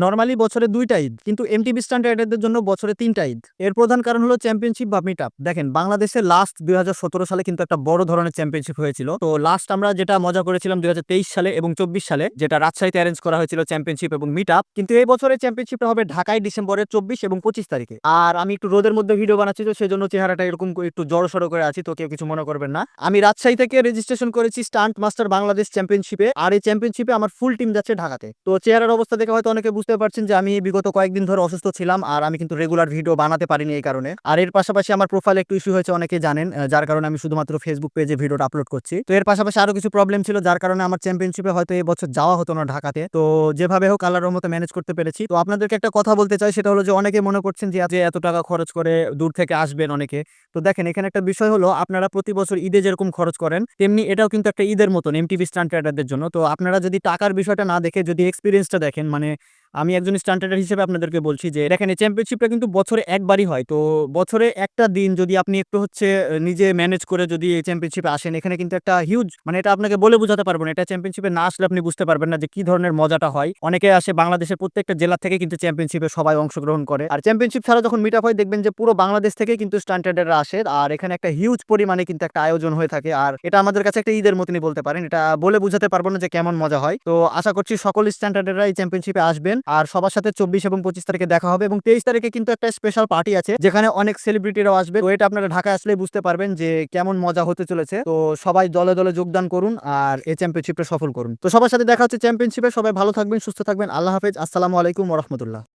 Normally বছরে ২ টা ঈদ। কিন্তু এমটিবি স্ট্যান্ডার্ডদের জন্য বছরে ৩ টা ঈদ। এর প্রধান কারণ হলো চ্যাম্পিয়নশিপ বা মিট আপ। দেখেন বাংলাদেশে লাস্ট ২০১৭ সালে কিন্তু একটা বড় ধরনের চ্যাম্পিয়নশিপ হয়েছিল। তো লাস্ট আমরা যেটা মজা করেছিলাম ২০২৩ সালে এবং ২৪ সালে, যেটা রাজশাহীতে এরেঞ্জ করা হয়েছিল চ্যাম্পিয়নশিপ এবং মিট আপ। কিন্তু এই বছরের চ্যাম্পিয়নশিপটা হবে ঢাকায় ডিসেম্বরের ২৪ এবং ২৫ তারিখে। আর আমি একটু রোদের মধ্যে ভিডিও বানাচ্ছি, তো সেজন্য চেহারাটা এরকম একটু জড়সড় করে আছি, তো কেউ কিছু মনে করবেন না। আমি রাজশাহী থেকে রেজিস্ট্রেশন করেছি স্টান্ট মাস্টার বাংলাদেশ চ্যাম্পিয়নশিপে। আর এই চ্যাম্পিয়নশিপে আমার ফুল টিম যাচ্ছে ঢাকাতে। তো চেহারার অবস্থা দেখে হয়তো অনেকে বুঝতে পারছেন যে আমি বিগত কয়েকদিন ধরে অসুস্থ ছিলাম, আর আমি কিন্তু রেগুলার ভিডিও বানাতে পারিনি এই কারণে। আর এর পাশাপাশি আমার প্রোফাইলে একটু ইস্যু হয়েছে, অনেকে জানেন, যার কারণে আমি শুধুমাত্র ফেসবুক পেজে ভিডিওটা আপলোড করছি। তো এর পাশাপাশি আরো কিছু প্রবলেম ছিল, যার কারণে আমার চ্যাম্পিয়নশিপে হয়তো এই বছর যাওয়া হতো না ঢাকাতে। তো যেভাবে হোক আল্লাহর রহমতে ম্যানেজ করতে পেরেছি। তো আপনাদেরকে একটা কথা বলতে চাই, সেটা হলো যে অনেকে মনে করছেন যে এত টাকা খরচ করে দূর থেকে আসবেন অনেকে। তো দেখেন এখানে একটা বিষয় হলো, আপনারা প্রতি বছর ঈদে যেরকম খরচ করেন তেমনি এটাও কিন্তু একটা ঈদের মতন এমটিভি স্টান্ট রাইডারদের জন্য। তো আপনারা যদি টাকার বিষয়টা না দেখে যদি এক্সপেরিয়েন্সটা দেখেন, মানে আমি একজন স্টান্ট রাইডার হিসেবে আপনাদেরকে বলছি যে দেখেন এই চ্যাম্পিয়নশিপটা কিন্তু বছরে একবারই হয়। তো বছরে একটা দিন যদি আপনি একটু নিজে ম্যানেজ করে যদি এই চ্যাম্পিয়নশিপে আসেন, এখানে কিন্তু একটা হিউজ, মানে এটা আপনাকে বলে বোঝাতে পারবো না। এটা চ্যাম্পিয়নশিপে না আসলে আপনি বুঝতে পারবেন না যে কি ধরনের মজাটা হয়। অনেকে আসে বাংলাদেশের প্রত্যেকটা জেলা থেকে কিন্তু চ্যাম্পিয়নশিপে সবাই অংশগ্রহণ করে। আর চ্যাম্পিয়নশিপ ছাড়া যখন মিট আপ হয় দেখবেন যে পুরো বাংলাদেশ থেকে কিন্তু স্টান্ট রাইডাররা আসে, আর এখানে একটা হিউজ পরিমাণে কিন্তু একটা আয়োজন হয়ে থাকে। আর এটা আমাদের কাছে একটা ঈদের মতনই বলতে পারেন। এটা বলে বোঝাতে পারবো না যে কেমন মজা হয়। তো আশা করছি সকল স্টান্ট রাইডাররা এই চ্যাম্পিয়নশিপে আসবেন, আর সবার সাথে ২৪ এবং ২৫ তারিখে দেখা হবে। এবং ২৩ তারিখে কিন্তু একটা স্পেশাল পার্টি আছে, যেখানে অনেক সেলিব্রিটিরাও আসবে। তো এটা আপনারা ঢাকায় আসলেই বুঝতে পারবেন যে কেমন মজা হতে চলেছে। তো সবাই দলে দলে যোগদান করুন আর এই চ্যাম্পিয়নশিপটা সফল করুন। তো সবার সাথে দেখা হচ্ছে চ্যাম্পিয়নশিপে। সবাই ভালো থাকবেন, সুস্থ থাকবেন। আল্লাহ হাফেজ। আসসালামু আলাইকুম ওয়া রাহমাতুল্লাহ।